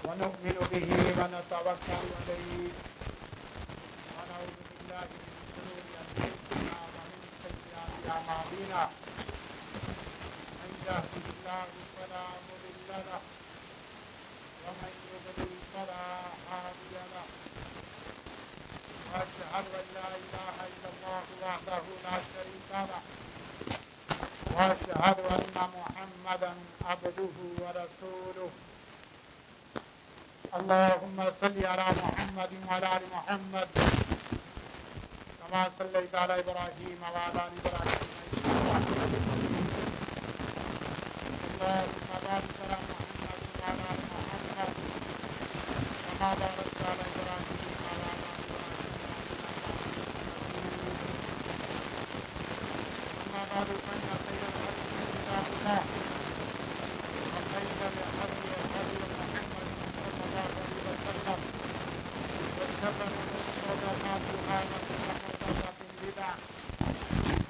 ونؤمن به ونتوكل عليه ونعوذ بالله من شرور أنفسنا ومن سيئات أعمالنا من يهده الله فلا مضل له ومن يضلل فلا هادي له وأشهد أن لا إله إلا الله وحده لا شريك له وأشهد أن محمدا عبده ورسوله اللهم صل على محمد وعلى آل محمد كما صليت على إبراهيم وعلى آل إبراهيم اللهم بارك على محمد وعلى آل محمد كما باركت على إبراهيم وعلى آل إبراهيم أما بعد فإن خير الحديث كتاب الله وخير الهدي هدي محمد صلى الله عليه وسلم وشر الأمور محدثاتها وكل محدثة بدعة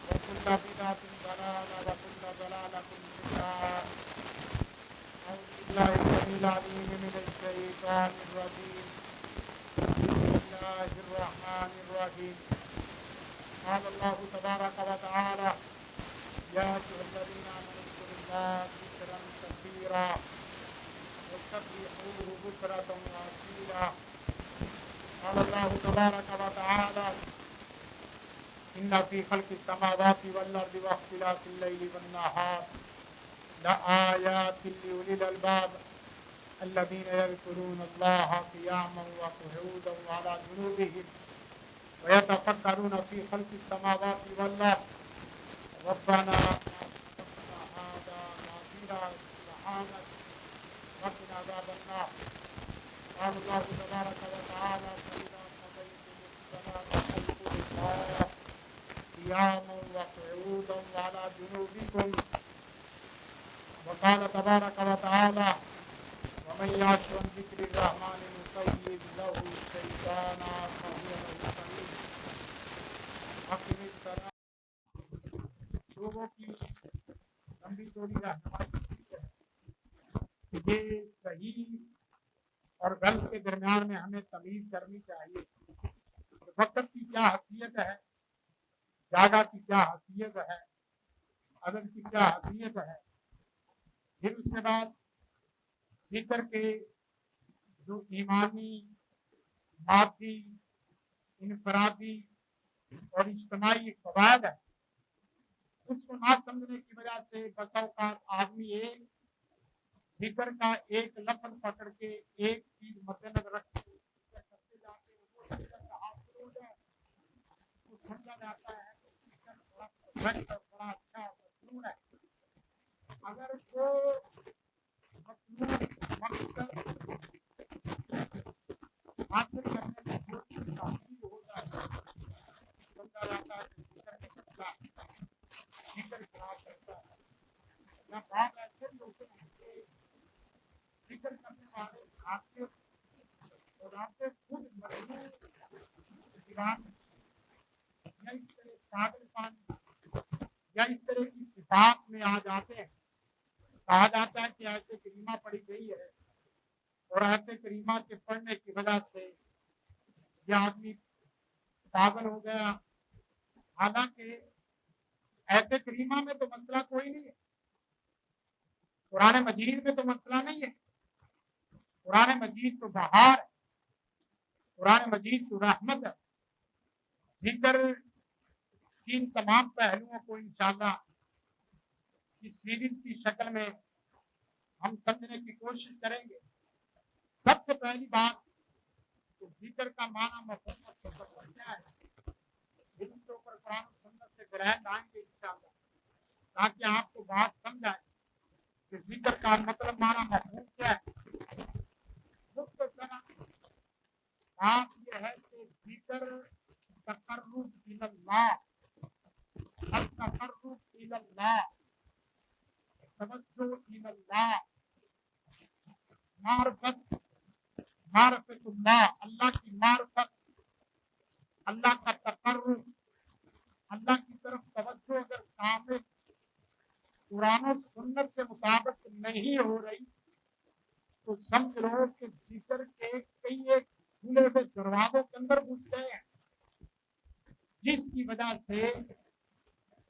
وكل بدعة ضلالة وكل ضلالة في النار أعوذ بالله السميع العليم من الشيطان الرجيم بسم الله الرحمن الرحيم قال الله تبارك وتعالى يا أيها الذين آمنوا اذكروا الله ذكرا كثيرا وسبحوه بكرة وأصيلا قال الله تبارك وتعالى إن في خلق السماوات والأرض واختلاف الليل والنهار لآيات لأولي الألباب الذين يذكرون الله قياما وقعودا وعلى جنوبهم ويتفكرون في خلق السماوات والأرض ربنا ما خلقت هذا باطلا سبحانك وقنا عذاب النار قال الله تبارك وتعالى فإذا قضيتم الصلاة فاذكروا الله قياما وقعودا وعلى جنوبكم وقال تبارك وتعالى ومن يعش عن ذكر الرحمن نقيض له شيطانا فهو له قرين أقم الصلاة لوگوں کی لمبی چوڑی رہنمائی یہ صحیح اور غلط کے درمیان میں ہمیں تمیز کرنی چاہیے وقت کی کیا حیثیت ہے جگہ کی کیا حیثیت ہے عدد کی کیا حیثیت ہے پھر اس کے بعد ذکر کے جو ایمانی مادی انفرادی اور اجتماعی فوائد ہے اس کو نہ سمجھنے کی وجہ سے بسا اوقات آدمی ایک ذکر کا ایک لفظ پکڑ کے ایک چیز مد نظر رکھ کے کرتے جاتے ہیں وہ ذکر کا حاصل ہو جائے تو سمجھا جاتا ہے کہ ذکر بڑا پرفیکٹ اور بڑا اچھا مضمون ہے اگر وہ مضمون مقصد حاصل کرنے میں تھوڑی سی تاخیر ہو جائے سمجھا جاتا ہے کہ ذکر میں مسئلہ ذکر خراب کرتا ہے یا بعض ایسے لوگ ہیں کہ ذکر کرنے والے عاقل اور عاقل خود مضمون دیوان یا اس طرح پاگل پانی یا اس طرح کی صفات میں آ جاتے ہیں کہا جاتا ہے کہ آیت کریمہ پڑھی گئی ہے اور آیت کریمہ کے پڑھنے کی وجہ سے یہ آدمی پاگل ہو گیا حالانکہ آیت کریمہ میں تو مسئلہ کوئی نہیں ہے قرآن مجید میں تو مسئلہ نہیں ہے قرآن مجید تو بہار ہے قرآن مجید تو رحمت ہے ذکر کی تمام پہلوؤں کو انشاءاللہ اس سیریز کی شکل میں ہم سمجھنے کی کوشش کریں گے سب سے پہلی بات تو ذکر کا معنی مفہوم کیا ہے پھر اس کے اوپر قرآن و سنت سے گرہ لائیں گے انشاءاللہ تاکہ آپ کو بات سمجھ آئے کہ ذکر کا مطلب معنی مفہوم کیا ہے مختصراً بات یہ ہے کہ ذکر تقرب الی اللہ التقرب الی اللہ توجہ الی اللہ معرفت اللہ اللہ کی معرفت اللہ کا تقرب اللہ کی طرف توجہ اگر کامل قرآن و سنت کے مطابق نہیں ہو رہی تو تو سمجھ لو کہ ذکر کے کئی ایک کھلے ہوئے دروازوں کے اندر گھس گئے ہیں، جس کی وجہ سے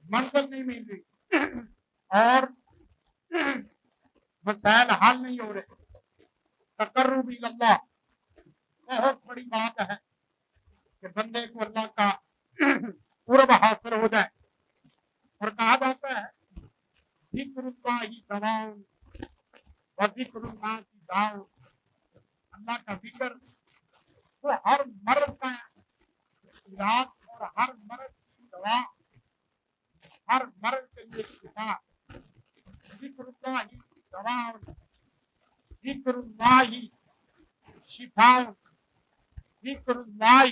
منزل نہیں مل رہی اور مسائل حل نہیں ہو رہے۔ تقرب اللہ بہت بڑی بات ہے کہ بندے کو اللہ کا قرب حاصل ہو جائے، اور کہا جاتا ہے ذکر اللہ دواؤ و ذکر الناس داؤ، اللہ کا ذکر وہ ہر مرض کا علاج اور ہر مرض کی دوا، ہر مرض کے لیے شفا۔ ذکر اللہ دواؤ، ذکر اللہ شفاء، ذکر اللہ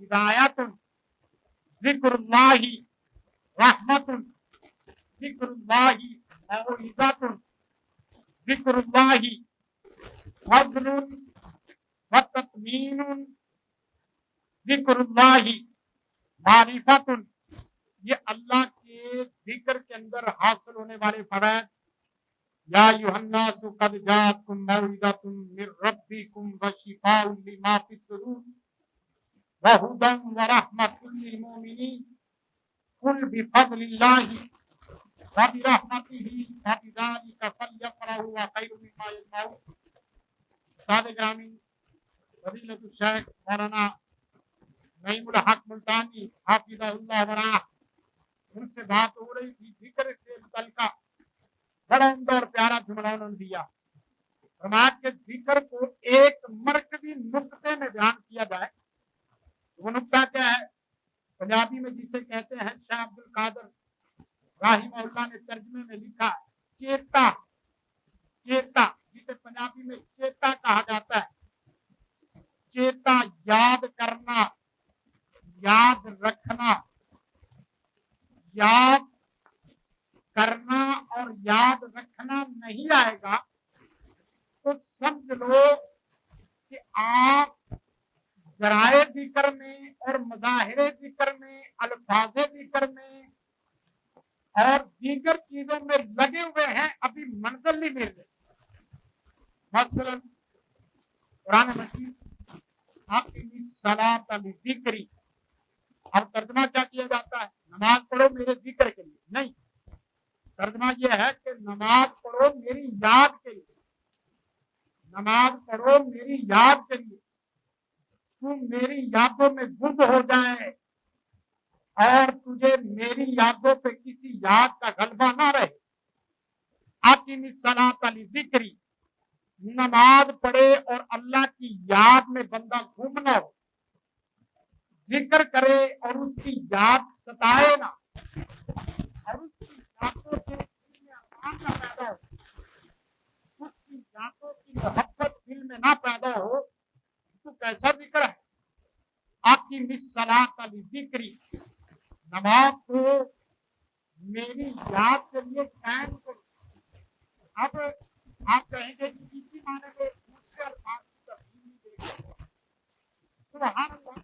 ہدایت، ذکر اللہ رحمت، ذکر اللہ موعظۃ، ذکر اللہ فضل و تطمین، ذکر اللہ معرفت۔ یہ اللہ کے ذکر کے اندر حاصل ہونے والے فوائد۔ یا ایھا الناس قد جاءتکم موعظۃ من ربکم وشفاء لما فی الصدور وہدی ورحمۃ للمؤمنین قل بفضل اللہ وبرحمتہ فبذلک فلیفرحوا خیر مما یجمعون۔ استاد گرامی فضیلت الشیخ مولانا نعیم الحق ملتانی حافظہ اللہ ورعاہ، ان سے بات ہو رہی تھی ذکر سے متعلقہ، بڑا عمدہ اور پیارا جملہ انہوں نے دیا۔ فرمایا کہ ذکر کو ایک مرکزی نقطے میں بیان کیا جائے، وہ نقطہ کیا ہے؟ پنجابی میں جسے کہتے ہیں شاہ عبد القادر رحمہ اللہ نے ترجمے میں لکھا چیتا، چیتا جسے پنجابی میں چیتا کہا جاتا ہے۔ چیتا یاد کرنا، یاد رکھنا، یاد کرنا اور یاد رکھنا نہیں آئے گا تو سمجھ لو کہ آپ ذرائع ذکر میں اور مظاہر ذکر میں، الفاظ ذکر میں اور دیگر چیزوں میں لگے ہوئے ہیں، ابھی منزل نہیں مل رہی۔ مثلا قرآن مجید اقیم الصلاۃ لذکری، اب ترجمہ کیا کیا جاتا ہے؟ نماز پڑھو میرے ذکر کے لیے، نہیں، ترجمہ یہ ہے کہ نماز پڑھو میری یاد کے لیے، نماز پڑھو میری یاد کے لیے، تو میری یادوں میں گم ہو جائے اور تجھے میری یادوں پہ کسی یاد کا غلبہ نہ رہے۔ اقیم الصلاۃ لذکری، نماز پڑھے اور اللہ کی یاد میں بندہ گم نہ ہو، ذکر کرے اور اس کی یاد ستائے نہ، اور اس کی یادوں کے دل میں امان نہ پیدا ہو، اس کی یادوں کی محبت دل میں نہ پیدا ہو، تو کیسا ذکر ہے؟ اقیم الصلاۃ لذکری، نماز کو میری یاد کے لیے قائم کرو۔ اب آپ کہیں گے کہ اسی معنی میں دوسرے الفاظ کی تفصیل نہیں دیکھیں۔ سبحان اللہ،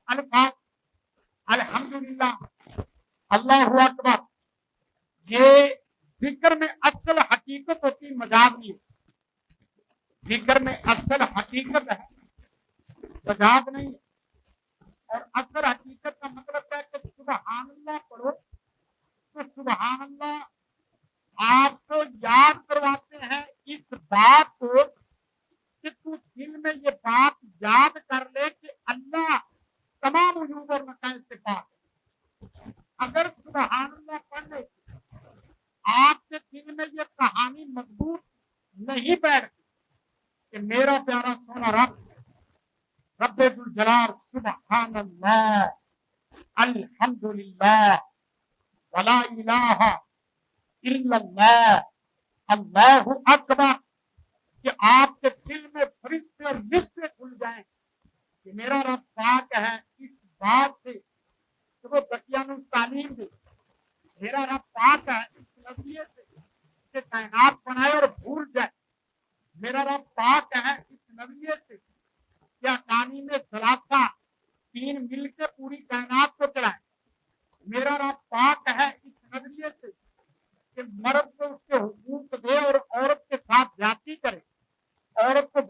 الفاظ الحمدللہ، اللہ اکبر، یہ ذکر میں اصل حقیقت ہوتی، مجاز نہیں ہوتی۔ ذکر میں اصل حقیقت ہے، مجاز نہیں ہے۔ اور اصل حقیقت کا مطلب ہے کہ سبحان اللہ پڑھو تو سبحان اللہ آپ کو یاد کرواتے ہیں اس بات کو کہ تو دل میں یہ بات یاد کر لے کہ اللہ تمام عیوب اور نقائص سے پاک ہے۔ اگر سبحان اللہ پڑھنے سے آپ کے دل میں یہ کہانی مضبوط نہیں بیٹھتی کہ میرا پیارا سونا رب ذوالجلال سبحان اللہ الحمدللہ ولا الہ الا اللہ اللہ اکبر، کہ آپ کے دل میں فرشتے اور لسٹیں کھل جائیں کہ میرا رب پاک ہے، اس بات سے کہ وہ بچیاں تعلیم دے، میرا رب پاک ہے اس نظریے سے کہ کائنات بنائے اور بھول جائے، میرا رب پاک ہے اس نظریے سے کیا کہانی میں ثلاثہ تین مل کے پوری کائنات کو چلائے، میرا رب پاک ہے اس نظریے سے کہ مرد کو اس کے حقوق دے اور عورت کے ساتھ زیادتی کرے،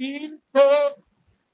300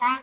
5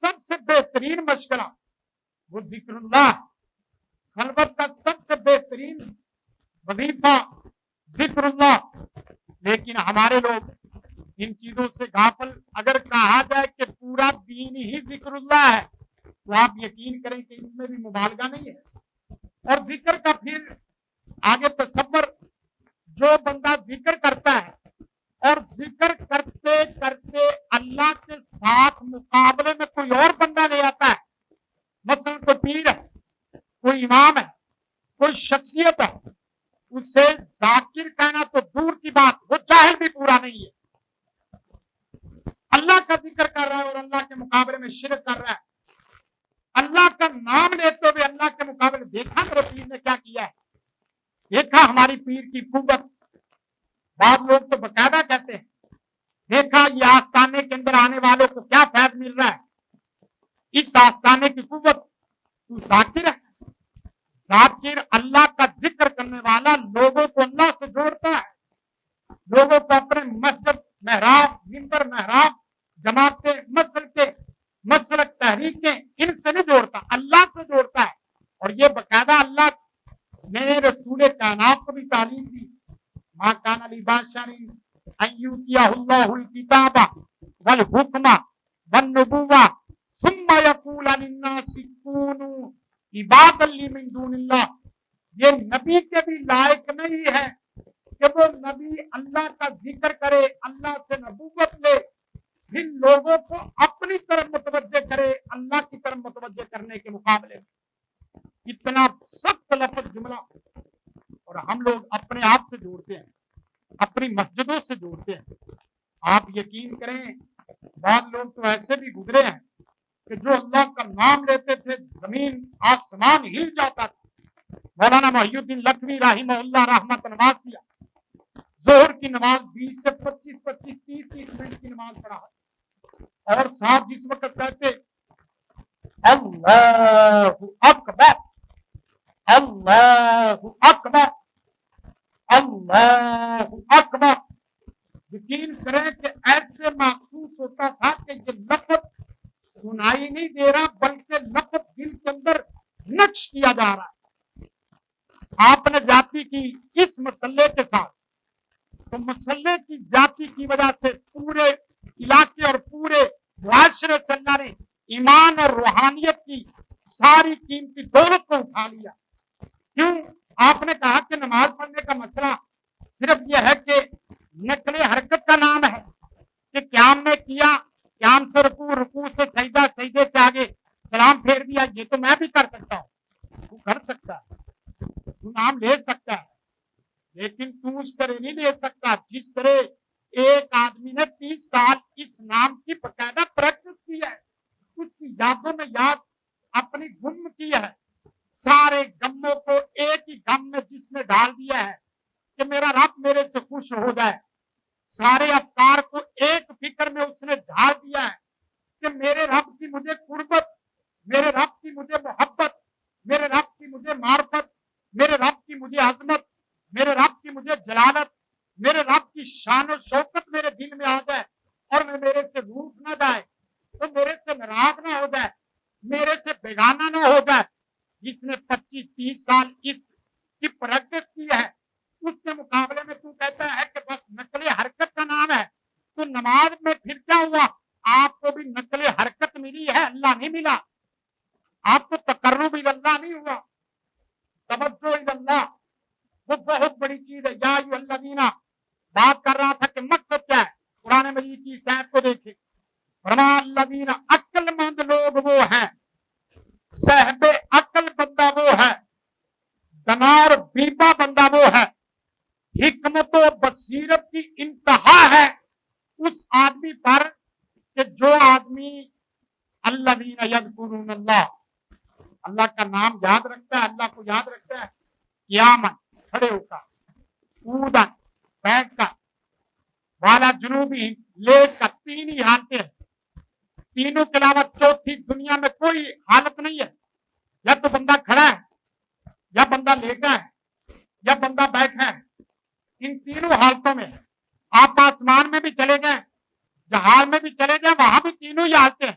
سب سے بہترین مشغلہ وہ ذکر اللہ، خلوت کا سب سے بہترین وظیفہ ذکر اللہ. لیکن ہمارے لوگ ان چیزوں سے غافل. اگر کہا جائے کہ پورا دین ہی ذکر اللہ ہے تو آپ یقین کریں کہ اس میں بھی مبالغہ نہیں ہے. اور ذکر کا پھر آگے تصور، جو بندہ ذکر کرتا ہے اور ذکر کرتے کرتے اللہ کے ساتھ مقابلے میں کوئی اور بندہ لے آتا ہے، مثلا کوئی پیر ہے، کوئی امام ہے، کوئی شخصیت ہے، اسے ذاکر کہنا تو دور کی بات، وہ جاہل بھی پورا نہیں ہے. اللہ کا ذکر کر رہا ہے اور اللہ کے مقابلے میں شرک کر رہا ہے. اللہ کا نام لیتے ہوئے اللہ کے مقابلے. دیکھا میرے پیر نے کیا کیا ہے، دیکھا ہماری پیر کی قوت. بعض لوگ تو باقاعدہ کہتے ہیں دیکھا یہ آستانے کے اندر آنے والوں کو کیا فیض مل رہا ہے، اس آستانے کی قوت. تو ذاکر ہے. ذاکر اللہ کا ذکر کرنے والا لوگوں کو اللہ سے جوڑتا ہے، لوگوں کو اپنے مسجد محراب، منبر محراب، جماعتیں، مسلک تحریکیں، ان سے نہیں جوڑتا، اللہ سے جوڑتا ہے. اور یہ باقاعدہ اللہ نے رسول کائنات کو بھی تعلیم دی. ما کان لبشر ان یؤتیہ اللہ الکتاب والحکم والنبوہ ثم یقول للناس کونوا عبادا لی من دون اللہ. یہ نبی کے بھی لائق نہیں ہے کہ وہ نبی اللہ کا ذکر کرے، اللہ سے نبوت لے، پھر لوگوں کو اپنی طرف متوجہ کرے اللہ کی طرف متوجہ کرنے کے مقابلے میں. اتنا سخت لفظ جملہ. اور ہم لوگ اپنے آپ سے جوڑتے ہیں، اپنی مسجدوں سے جوڑتے ہیں. آپ یقین کریں بعض لوگ تو ایسے بھی گزرے ہیں کہ جو اللہ کا نام لیتے تھے زمین آسمان ہل جاتا تھا. مولانا محی الدین لکھوی رحمہ اللہ رحمت واسعہ ظہر کی نماز 20 سے 25 30 منٹ کی نماز پڑھا ہے، اور صاحب جس وقت کہتے اللہ اکبر اللہ اکبر اللہ اکبر، یقین کریں کہ ایسے محسوس ہوتا تھا کہ یہ لفظ سنائی نہیں دے رہا بلکہ لفظ دل کے اندر نقش کیا جا رہا ہے. آپ نے جاتی کی اس مسئلے کے ساتھ، تو مسئلے کی جاتی کی وجہ سے پورے علاقے اور پورے معاشرے سے اللہ نے ایمان اور روحانیت کی ساری قیمتی دولت کو اٹھا لیا. کیوں؟ آپ نے کہا کہ نماز پڑھنے کا مسئلہ صرف یہ ہے کہ نقل حرکت کا نام ہے کہ قیام میں کیا، قیام سے رکوع، رکوع سے سجدہ، سجدے سے آگے سلام پھیر دیا. یہ تو میں بھی کر سکتا ہوں، تو کر سکتا ہے، تو نام لے سکتا ہے، لیکن تو اس طرح نہیں لے سکتا جس طرح ایک آدمی نے 30 سال اس نام کی باقاعدہ پریکٹس کی ہے، اس کی یادوں میں یاد اپنی گم کی ہے. سارے غموں کو ایک ہی غم میں جس نے ڈال دیا ہے کہ میرا رب میرے سے خوش ہو جائے، سارے افکار کو ایک فکر میں اس نے ڈال دیا ہے کہ میرے رب کی مجھے قربت، میرے رب کی مجھے محبت، میرے رب کی مجھے معرفت، میرے رب کی مجھے عظمت، میرے رب کی مجھے جلالت، میرے رب کی شان و شوکت میرے دل میں آ جائے اور میں میرے سے روٹ نہ جائے، تو میرے سے ناراض نہ ہو جائے، میرے سے بیگانہ نہ ہو جائے. جس نے 25-30 سال اس کی پریکٹس کی ہے، اس کے مقابلے میں تو کہتا ہے کہ بس نقل حرکت کا نام ہے. تو نماز میں پھر کیا ہوا؟ آپ کو بھی نقل حرکت ملی ہے، اللہ نہیں ملا. آپ کو تقرب اللہ نہیں ہوا، توجہ اللہ، وہ بہت بڑی چیز ہے. یا ایھا الذین، بات کر رہا تھا کہ مقصد کیا ہے. قرآن مجید کی اس آیت کو دیکھیں، فرمایا الذین، عقل مند لوگ وہ ہیں، صاحب عقل بندہ وہ ہے، دنا اور بیبا بندہ وہ ہے، حکمت و بصیرت کی انتہا ہے اس آدمی پر کہ جو آدمی الذین یذکرون اللہ، اللہ کا نام یاد رکھتا ہے، اللہ کو یاد رکھتا ہے، قیامت کھڑے ہو کر، قعوداً بیٹھ کر، والا جنوبی لیٹ کر. 3 ہی حالتیں ہیں، تینوں کے علاوہ چوتھی دنیا میں کوئی حالت نہیں ہے. یا تو بندہ کھڑا ہے، یا بندہ لیٹا ہے، یا بندہ بیٹھا ہے. ان تینوں حالتوں میں آپ آسمان میں بھی چلے جائیں، جہاز میں بھی چلے جائیں، وہاں بھی تینوں ہی حالتیں ہیں.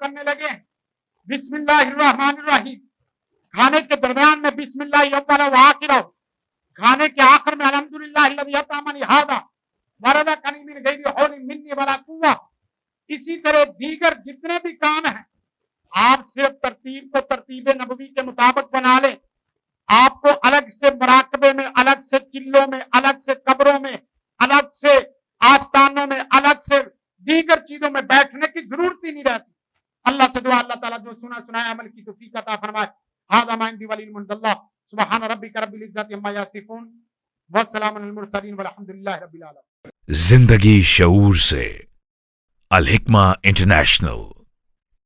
کرنے لگے ہیں بسم اللہ الرحمن الرحیم، کھانے کے درمیان میں بسم اللہ اول و آخر، کھانے کے آخر میں الحمدللہ الذی اطعمنی ھذا ورزقنی من غیر حول منی ولا قوہ. اسی طرح دیگر جتنے بھی کام ہیں آپ صرف ترتیب کو ترتیب نبوی کے مطابق بنا لیں. آپ کو الگ سے مراقبے میں، الگ سے چلوں میں، الگ سے قبروں میں، الگ سے آستانوں میں، الگ سے دیگر چیزوں میں بیٹھنے کی ضرورت ہی نہیں رہتی. اللہ سے دعا اللہ تعالیٰ جو سنا عمل کی توفیق عطا فرمائے. ھذا ما عندی ولی الحمد للہ. سبحان ربک رب العزت عما یصفون والسلام علی المرسلین والحمد للہ رب العالمین. زندگی شعور سے، الحکمہ انٹرنیشنل.